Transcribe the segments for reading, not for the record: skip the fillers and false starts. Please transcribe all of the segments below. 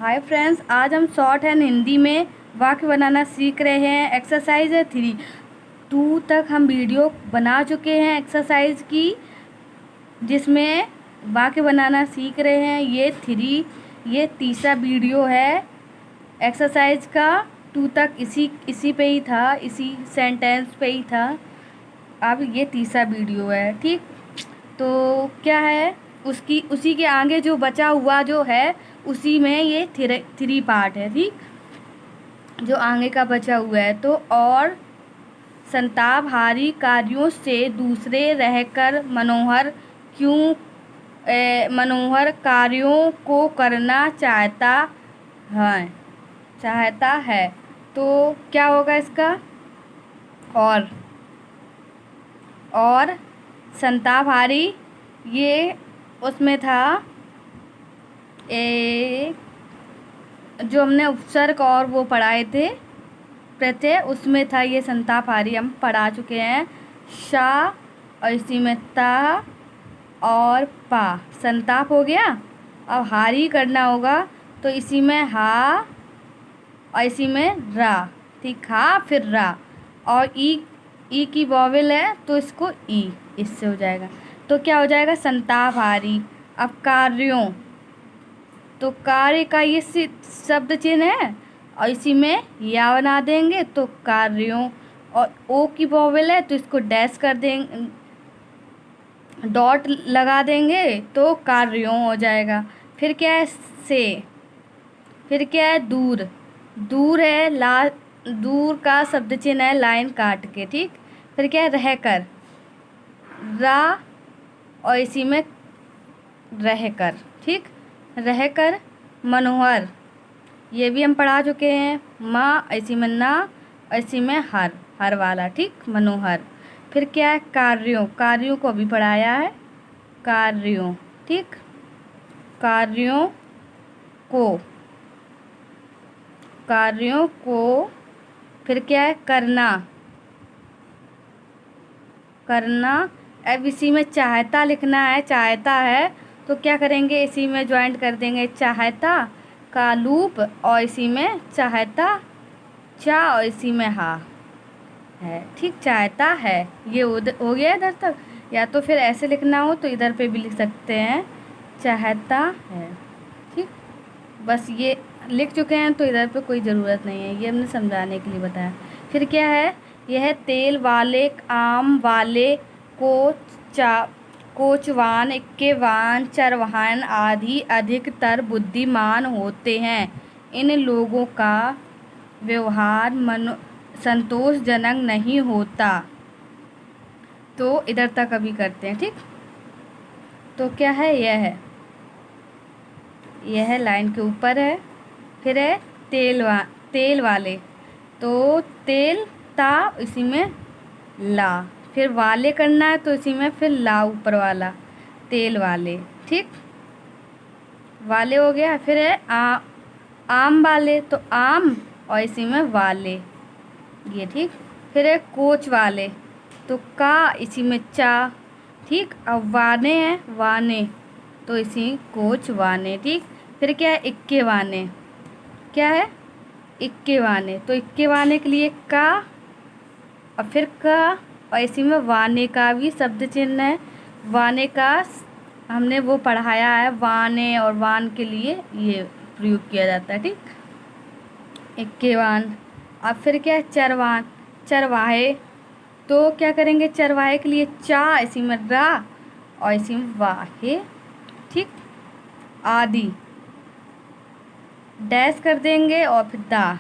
Hi friends, आज हम short hand Hindi में वाक्य बनाना सीख रहे हैं। एक्सरसाइज है 3 2 तक हम वीडियो बना चुके हैं एक्सरसाइज की, जिसमें वाक्य बनाना सीख रहे हैं। ये तीसरा वीडियो है एक्सरसाइज का। 2 तक इसी पे ही था, इसी सेंटेंस पे ही था। अब ये तीसरा वीडियो है, ठीक। तो क्या है, उसी के आगे जो बचा हुआ जो है, उसी में ये थ्री पार्ट है, ठीक। जो आगे का बचा हुआ है तो और संतापहारी कार्यों से दूसरे रहकर मनोहर कार्यों को करना चाहता है। तो क्या होगा इसका? और संतापहारी, ये उसमें था जो हमने उपसर्ग और वो पढ़ाए थे प्रत्यय, उसमें था ये संतापहारी, हम पढ़ा चुके हैं। शा और इसी में ता और पा, संताप हो गया। अब हारी करना होगा तो इसी में हा और इसी में रा, ठीक। हा फिर रा और ई की वॉवेल है तो इसको ई, इससे हो जाएगा। तो क्या हो जाएगा? संतापहारी। अब कार्यों, तो कार्य का ये शब्द चिन्ह है और इसी में या बना देंगे तो कार्यों। और ओ की वॉवेल है तो इसको डैश कर देंगे, डॉट लगा देंगे तो कार्यों हो जाएगा। फिर क्या है? से। फिर क्या है? दूर। दूर है दूर का शब्द चिन्ह है लाइन काट के, ठीक। फिर क्या है? रहकर, रा और इसी में रहकर, ठीक। रहकर मनोहर, ये भी हम पढ़ा चुके हैं। माँ इसी में ना और इसी में हर वाला, ठीक। मनोहर। फिर क्या है? कार्यों, कार्यों को भी पढ़ाया है। कार्यों, ठीक। कार्यों को फिर क्या है? करना। अब इसी में चाहता लिखना है, चाहता है तो क्या करेंगे? इसी में ज्वाइंट कर देंगे चाहता का लूप और इसी में चाहता चा और इसी में हा है, ठीक। चाहता है, ये हो गया इधर तक। या तो फिर ऐसे लिखना हो तो इधर पे भी लिख सकते हैं, चाहता है, ठीक। बस ये लिख चुके हैं तो इधर पे कोई ज़रूरत नहीं है, ये हमने समझाने के लिए बताया। फिर क्या है? यह तेल वाले, आम वाले, कोचवान, इक्केवान, चरवाहन आदि अधिकतर बुद्धिमान होते हैं। इन लोगों का व्यवहार संतोषजनक नहीं होता। तो इधर तक अभी करते हैं, ठीक। तो क्या है? यह लाइन के ऊपर है। फिर है तेल वाले, तो तेल ता इसी में ला, फिर वाले करना है तो इसी में फिर ला ऊपर वाला, तेल वाले, ठीक। वाले हो गया। फिर है आम वाले, तो आम और इसी में वाले, ये, ठीक। फिर है कोच वाले, तो का इसी में चा, ठीक। अब वाने है, वाने तो इसी कोच वाने, ठीक। फिर क्या है? इक्के वाने। क्या है? इक्के वाने, तो इक्के वाने के लिए का और फिर का और इसी में वाने का भी शब्द चिन्ह है। वाने का हमने वो पढ़ाया है, वाने और वान के लिए ये प्रयोग किया जाता है, ठीक। इक्के वान। अब फिर क्या है? चरवाहे, तो क्या करेंगे? चरवाहे के लिए चा इसी में रा और इसी में वाहे, ठीक। आदि डैश कर देंगे और फिर दा,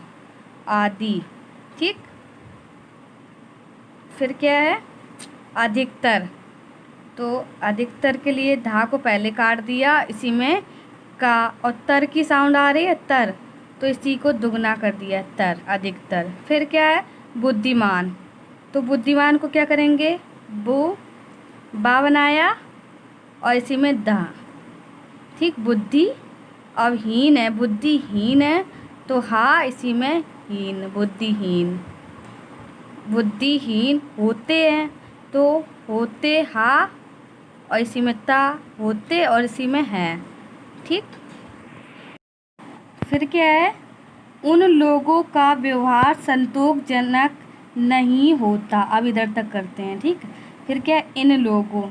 आदि, ठीक। फिर क्या है? अधिकतर, तो अधिकतर के लिए धा को पहले काट दिया, इसी में का और तर की साउंड आ रही है, तर, तो इसी को दुगना कर दिया, तर, अधिकतर। फिर क्या है? बुद्धिमान, तो बुद्धिमान को क्या करेंगे? बा बनाया और इसी में दा, ठीक। बुद्धि। अब हीन है, बुद्धिहीन है तो हा इसी में हीन, बुद्धिहीन। बुद्धिहीन होते हैं तो होते हा और इसी में ता, होते और इसी में है, ठीक। फिर क्या है, उन लोगों का व्यवहार संतोषजनक नहीं होता। अब इधर तक करते हैं, ठीक। फिर क्या है, इन लोगों,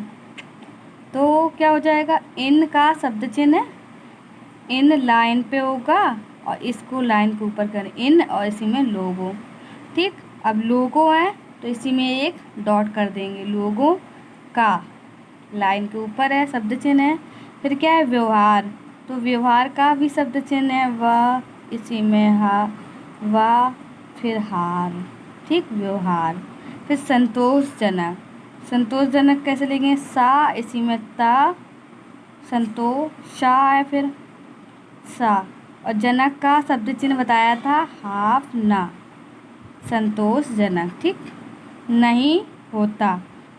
तो क्या हो जाएगा, इन का शब्द चिन्ह है, इन लाइन पे होगा और इसको लाइन के ऊपर करें, इन और इसी में लोगों, ठीक। अब लोगों है तो इसी में एक डॉट कर देंगे, लोगों का लाइन के ऊपर है, शब्द चिन्ह है। फिर क्या है, व्यवहार, तो व्यवहार का भी शब्द चिन्ह है, वह, इसी में हा, वाह, फिर हार, ठीक, व्यवहार। फिर संतोषजनक, संतोषजनक कैसे लेंगे, सा, इसी में ता, संतोष, शा है, फिर सा, और जनक का शब्द चिन्ह बताया था, हाफ ना, संतोषजनक, ठीक। नहीं होता,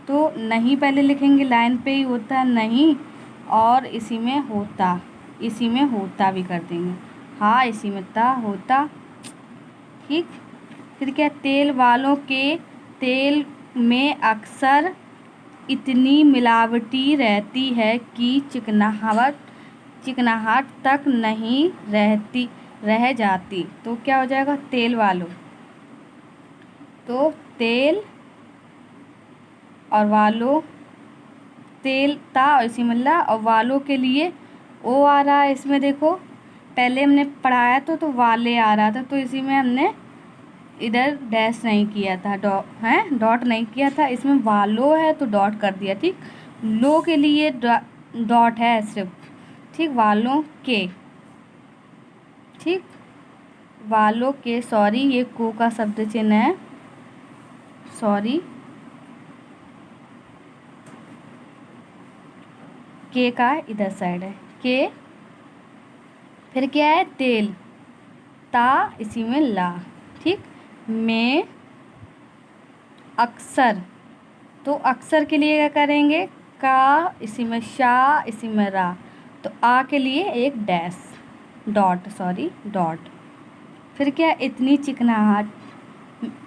तो नहीं पहले लिखेंगे, लाइन पे ही होता नहीं, और इसी में होता, इसी में होता भी कर देंगे, हाँ, इसी में ता, होता, ठीक। फिर क्या, तेल वालों के तेल में अक्सर इतनी मिलावटी रहती है कि चिकनाहट तक नहीं रह जाती। तो क्या हो जाएगा, तेल वालों, तो तेल और वालों, तेल ता और इसी मिला, और वालों के लिए ओ आ रहा है इसमें, देखो पहले हमने पढ़ाया तो वाले आ रहा था, तो इसी में हमने इधर डैश नहीं किया था, डॉट नहीं किया था, इसमें वालों है तो डॉट कर दिया, ठीक। लो के लिए डॉट है सिर्फ, ठीक, वालों के, ठीक, वालों के, सॉरी ये को का शब्द चिन्ह है, सॉरी, के का इधर साइड है, के। फिर क्या है, तेल, ता, इसी में ला, ठीक, में अक्सर, तो अक्सर के लिए क्या करेंगे, का, इसी में शा, इसी में रा, तो आ के लिए एक डैश, डॉट, सॉरी डॉट। फिर क्या, इतनी चिकनाहट,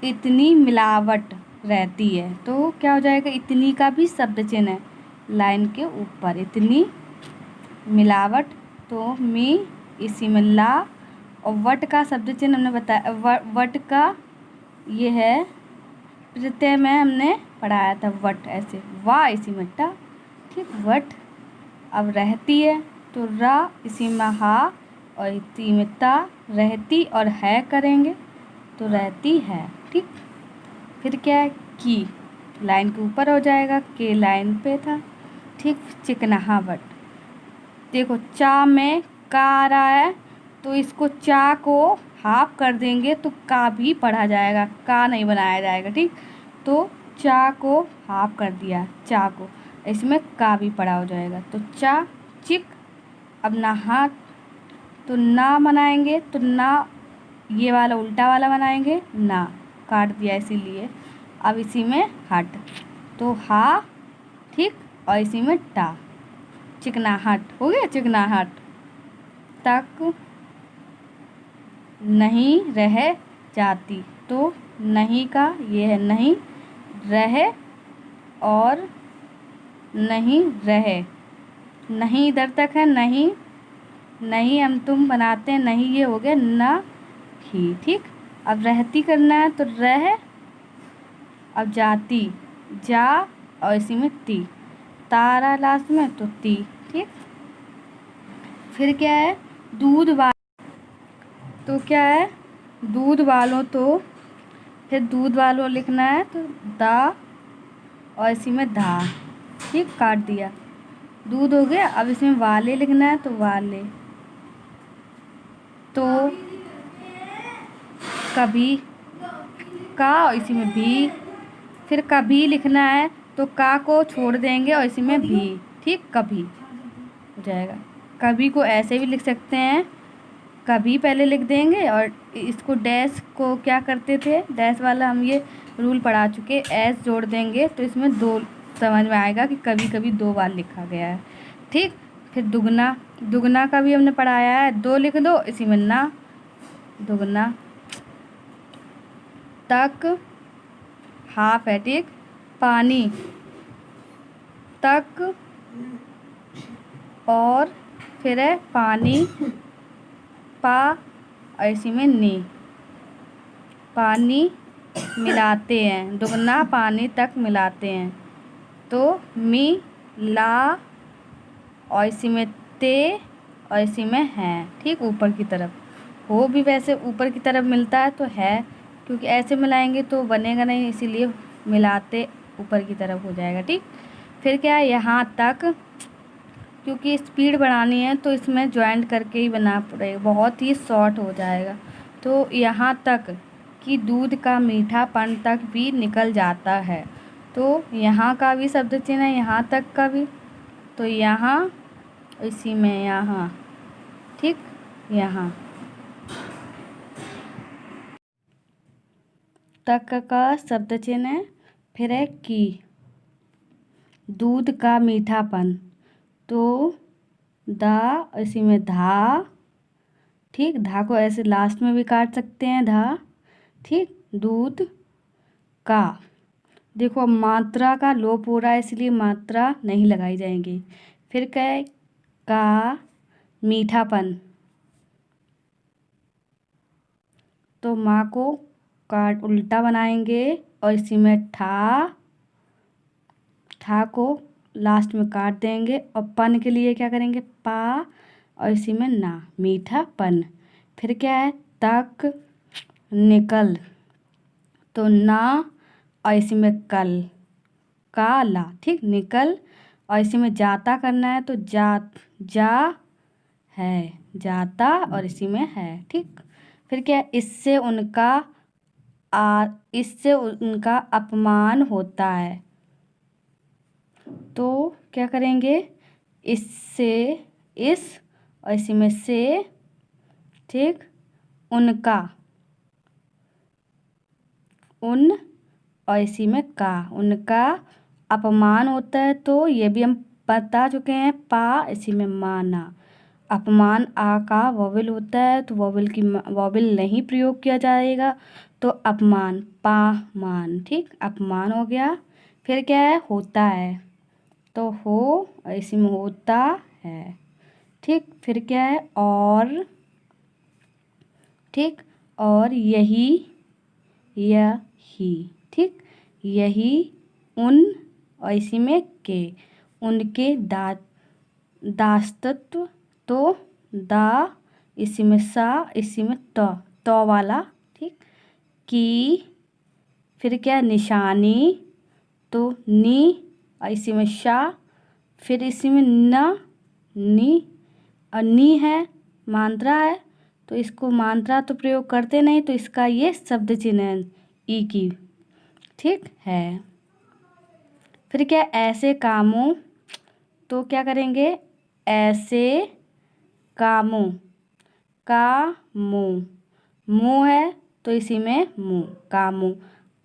इतनी मिलावट रहती है, तो क्या हो जाएगा, इतनी का भी शब्द चिन्ह है लाइन के ऊपर, इतनी मिलावट, तो मी, इसी में ला, और वट का शब्द चिन्ह हमने बताया, वट का ये है प्रत्यय में हमने पढ़ाया था, वट ऐसे, वाह, इसी में टा, ठीक, वट। अब रहती है तो रा, इसी में हा, और इसी में ता, रहती और है करेंगे तो रहती है, ठीक। फिर क्या है, की, लाइन के ऊपर हो जाएगा, के लाइन पे था, ठीक। चिकनाहट, देखो चा में का आ रहा है, तो इसको चा को हाफ कर देंगे तो का भी पढ़ा जाएगा, का नहीं बनाया जाएगा, ठीक। तो चा को हाफ कर दिया, चा को, इसमें का भी पढ़ा हो जाएगा, तो चा, चिक। अब नहा, तो ना बनाएंगे, तो ना ये वाला उल्टा वाला बनाएंगे, ना काट दिया इसीलिए। अब इसी में हट, तो हा, ठीक, और इसी में टा, चिकनाहट हो गया, चिकनाहट। तक नहीं रह जाती, तो नहीं का ये है नहीं, रह और नहीं रहे, नहीं इधर तक है, नहीं, नहीं हम तुम बनाते हैं, नहीं ये हो गया ना ही, ठीक। अब रहती करना है तो रह, अब जाती, जा, और इसी में ती, तारा लास्ट में तो ती, ठीक। फिर क्या है, दूध वाला, तो क्या है, दूध वालों, तो फिर दूध वालों लिखना है तो दा, और इसी में धा, ठीक, काट दिया, दूध हो गया। अब इसमें वाले लिखना है तो वाले, तो कभी, का, और इसी में भी। फिर कभी लिखना है तो का को छोड़ देंगे और इसी में भी, ठीक, कभी हो जाएगा। कभी को ऐसे भी लिख सकते हैं, कभी पहले लिख देंगे, और इसको डैश को क्या करते थे, डैश वाला हम ये रूल पढ़ा चुके, एस जोड़ देंगे तो इसमें दो समझ में आएगा कि कभी कभी दो बार लिखा गया है, ठीक। फिर दुगना, दुगना का भी हमने पढ़ाया है, दो लिख दो, इसी में ना, दुगना। तक, हाफ है, ठीक, पानी, तक, और फिर है पानी, पा और इसी में नी, पानी मिलाते हैं, दुगना पानी तक मिलाते हैं। तो मी ला और इसी में ते और इसी में है, ठीक, ऊपर की तरफ। हो भी वैसे ऊपर की तरफ मिलता है तो है, क्योंकि ऐसे मिलाएंगे तो बनेगा नहीं, इसीलिए मिलाते ऊपर की तरफ हो जाएगा, ठीक। फिर क्या है, यहाँ तक, क्योंकि स्पीड बढ़ानी है तो इसमें ज्वाइंट करके ही बना पड़ेगा, बहुत ही शॉर्ट हो जाएगा। तो यहाँ तक कि दूध का मीठापन तक भी निकल जाता है। तो यहाँ का भी शब्द चिन्ह है, यहाँ तक का भी। तो यहाँ, इसी में यहाँ, ठीक, यहाँ तक का शब्द चिन्ह है। फिर है की, दूध का मीठापन, तो दा, इसी में धा, ठीक, धा को ऐसे लास्ट में भी काट सकते हैं, धा, ठीक। दूध का, देखो अब मात्रा का लोप हो रहा है, इसलिए मात्रा नहीं लगाई जाएंगी। फिर क्या है, का मीठापन, तो माँ को काट उल्टा बनाएंगे और इसी में ठा, ठा को लास्ट में काट देंगे और पन के लिए क्या करेंगे, पा और इसी में ना, मीठापन। फिर क्या है, तक निकल, तो ना और इसी में कल, काला, ठीक, निकल और इसी में जाता करना है तो जा है, जाता और इसी में है, ठीक। फिर क्या है, इससे उनका अपमान होता है, तो क्या करेंगे, इससे, इस और इसी में से, ठीक, उनका, उन और इसी में का, उनका अपमान होता है। तो ये भी हम बता चुके हैं, पा इसी में माना, अपमान आ का वॉवेल होता है तो वॉवेल नहीं प्रयोग किया जाएगा, तो अपमान, पा मान, ठीक, अपमान हो गया। फिर क्या है, होता है, तो हो और इसी में होता है, ठीक। फिर क्या है, और, ठीक, और यही, ठीक, यही, उन और इसी में के, उनके दास्तत्व, तो दा, इसी में सा, इसी में तो वाला, ठीक, की। फिर क्या है, निशानी, तो नी और इसी में शा, फिर इसी में न, नी, और नी है, मात्रा है तो इसको मात्रा तो प्रयोग करते नहीं, तो इसका ये शब्द चिन्ह है, ई की, ठीक है। फिर क्या, ऐसे कामों, तो क्या करेंगे, ऐसे कामों, का मुँह है तो इसी में मुँह, कामों,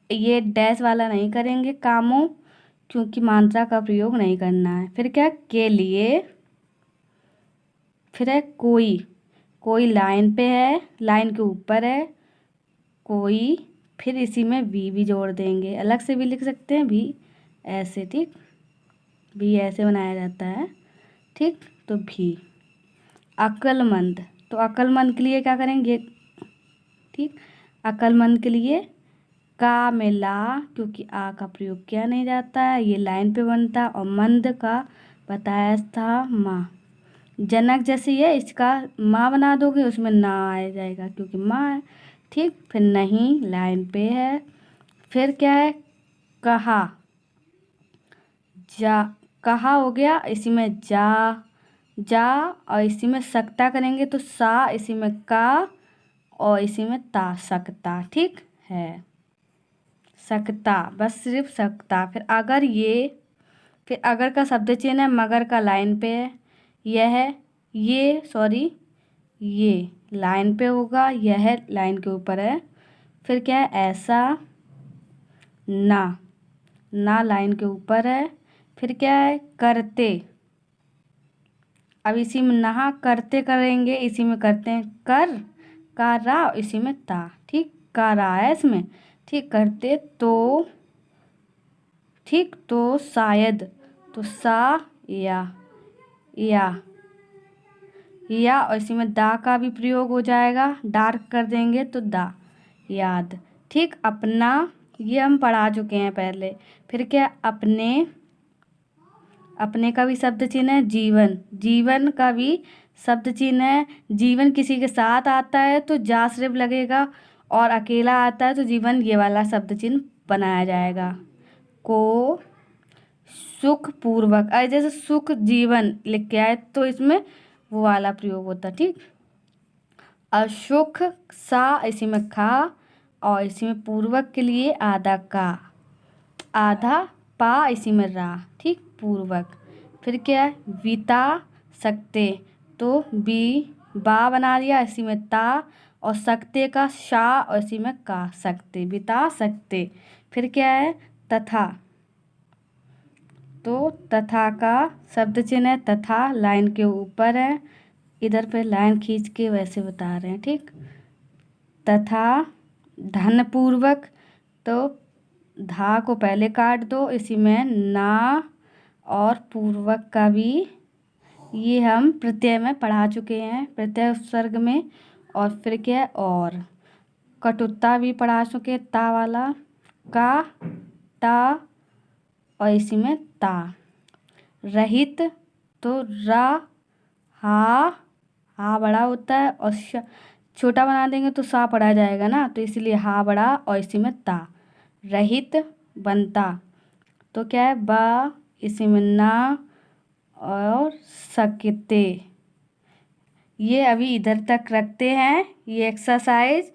ये डैश वाला नहीं करेंगे, कामों, क्योंकि मात्रा का प्रयोग नहीं करना है। फिर क्या, के लिए। फिर है कोई लाइन पे है, लाइन के ऊपर है, कोई, फिर इसी में भी जोड़ देंगे, अलग से भी लिख सकते हैं भी, ऐसे, ठीक, भी ऐसे बनाया जाता है, ठीक। तो भी, अक्लमंद, तो अक्लमंद के लिए क्या करेंगे, ठीक, अक्लमंद के लिए का में ला, क्योंकि आ का प्रयोग किया नहीं जाता है, ये लाइन पे बनता, और मंद का बताया था माँ, जनक जैसे ये इसका माँ बना दोगे, उसमें ना आ जाएगा क्योंकि माँ है, ठीक। फिर नहीं, लाइन पे है। फिर क्या है, कहा, जा, कहा हो गया, इसी में जा और इसी में सकता करेंगे तो सा, इसी में का और इसी में ता, सकता, ठीक है, सकता, बस सिर्फ सकता। फिर अगर का शब्द चिन्ह है, मगर का लाइन पे है, ये लाइन पे होगा, यह लाइन के ऊपर है। फिर क्या है, ऐसा, ना लाइन के ऊपर है। फिर क्या है, करते, अब इसी में नहा करते करेंगे, इसी में करते हैं का रा, इसी में ता, ठीक, का रा है इसमें, ठीक, करते तो, ठीक, तो शायद, तो सा या या, और इसी में दा का भी प्रयोग हो जाएगा, डार्क कर देंगे तो दा, याद। ठीक, अपना ये हम पढ़ा चुके हैं पहले। फिर क्या, अपने, अपने का भी शब्द चिन्ह है जीवन, जीवन का भी शब्द चिन्ह है। जीवन किसी के साथ आता है तो जा सिर्फ लगेगा, और अकेला आता है तो जीवन ये वाला शब्द चिन्ह बनाया जाएगा। को सुख पूर्वक, जैसे सुख जीवन लिख के आए तो इसमें वो वाला प्रयोग होता। ठीक, असुख सा, इसी में खा, और इसी में पूर्वक के लिए आधा का, आधा पा, इसी में रा। ठीक, पूर्वक। फिर क्या है, बिता सकते, तो बी बा बना दिया, इसी में ता, और सकते का शा, और इसी में का, सकते, बिता सकते। फिर क्या है, तथा, तो तथा का शब्द चिन्ह है, तथा लाइन के ऊपर है, इधर पे लाइन खींच के वैसे बता रहे हैं। ठीक, तथा धनपूर्वक, तो धा को पहले काट दो, इसी में ना, और पूर्वक का भी ये हम प्रत्यय में पढ़ा चुके हैं, प्रत्यय उपसर्ग में। और फिर क्या है, और कटुत्ता भी पढ़ा चुके, ता वाला, का, ता, और इसी में ता। रहित, तो रा, हा बड़ा होता है, और छोटा बना देंगे तो सा पढ़ा जाएगा ना, तो इसलिए हा बड़ा, और इसी में ता, रहित बनता। तो क्या है, बा, इसी में ना, और सकते। ये अभी इधर तक रखते हैं ये एक्सरसाइज,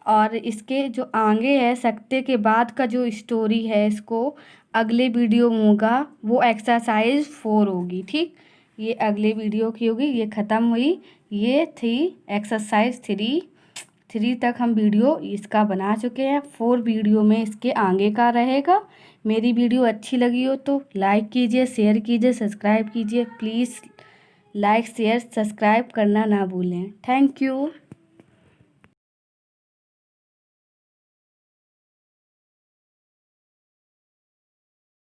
और इसके जो आगे है सकते के बाद का जो स्टोरी है, इसको अगले वीडियो में होगा, वो एक्सरसाइज 4 होगी। ठीक, ये अगले वीडियो की होगी, ये ख़त्म हुई। ये थी एक्सरसाइज 3 तक हम वीडियो इसका बना चुके हैं। 4 वीडियो में इसके आगे का रहेगा। मेरी वीडियो अच्छी लगी हो तो लाइक कीजिए, शेयर कीजिए, सब्सक्राइब कीजिए। प्लीज़ लाइक शेयर सब्सक्राइब करना ना भूलें। Thank you.